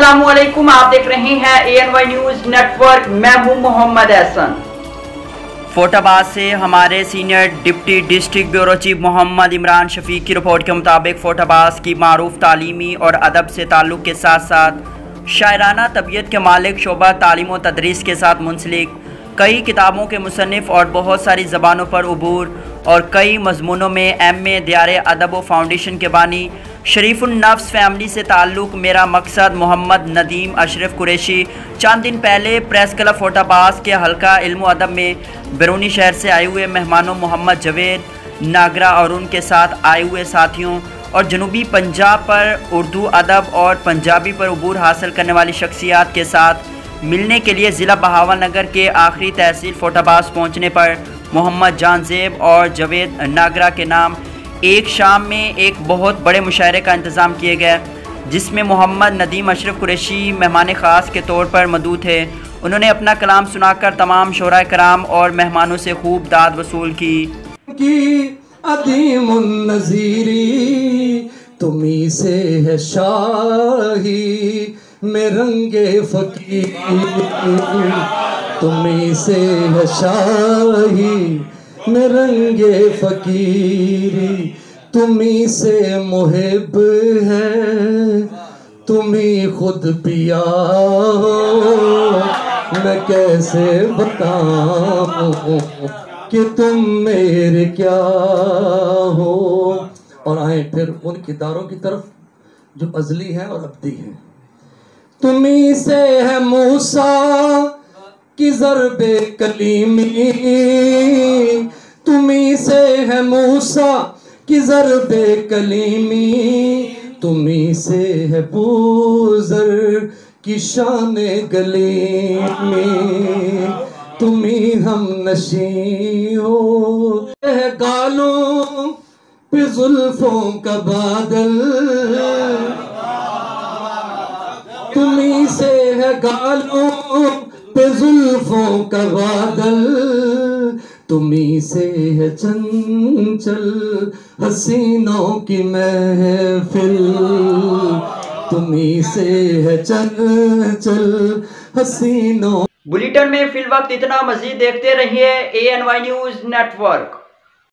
अस्सलामुअलैकुम, आप देख रहे हैं ANY न्यूज़ नेटवर्क। मैं हूं मोहम्मद एहसन। फोटाबाद से हमारे senior deputy district bureau chief Mohammad Imran Shafiq की रिपोर्ट के मुताबिक फोटाबाद की मारूफ तालीमी और अदब से ताल्लुक़ के साथ साथ शायराना तबीयत के मालिक शोबा तालीम व तदरीस के साथ मुंसलिक कई किताबों के मुसन्निफ़ और बहुत सारी ज़बानों पर उबूर और कई मज़मूनों में MA दियारे अदब व फाउंडेशन के बानी शरीफुन नफ्स फैमिली से ताल्लुक़ मेरा मकसद मोहम्मद नदीम अशरफ कुरैशी चंद दिन पहले प्रेस क्लब फोटाबाद के हल्का इल्म अदब में बैरूनी शहर से आए हुए मेहमानों मोहम्मद जवेद नागरा और उनके साथ आए हुए साथियों और जनूबी पंजाब पर उर्दू अदब और पंजाबी पर उबूर हासिल करने वाली शख्सियात के साथ मिलने के लिए ज़िला बहावलनगर के आखिरी तहसील फोटाबाद पहुँचने पर मोहम्मद जानजेब और जवेद नागरा के नाम एक शाम में एक बहुत बड़े मुशायरे का इंतज़ाम किया गया, जिसमें मोहम्मद नदीम अशरफ कुरैशी मेहमान ख़ास के तौर पर मौजूद थे। उन्होंने अपना कलाम सुनाकर तमाम शोरा कराम और मेहमानों से खूब दाद वसूल की। अदीमुन नज़ीरी तुम्ही से है शाही में रंगे फ़कीर, तुम्ही से है शाही में रंगे फ़कीरी, तुम्ही से मुहिब है तुम्ही खुद पिया हो, मैं कैसे बताऊं कि तुम मेरे क्या हो। और आए फिर उन किरदारों की तरफ जो अज़ली हैं और अब्दी हैं। तुम्ही से है मूसा की ज़रबे कलीमी, तुम्ही से है मूसा की ज़रबे कलीमी, तुम्ही से है बूज़र की शाने गलीमी, तुम्ही हम नशी हो है गालों पे जुल्फों का बादल, तुम्ही से है गालों पे जुल्फों का बादल, तुम्ही से है चंचल हसीनों की महफिल, तुम्ही से है चंचल हसीनों। बुलेटिन में फिल वक्त इतना, मजीद देखते रहिए ANY न्यूज़ नेटवर्क।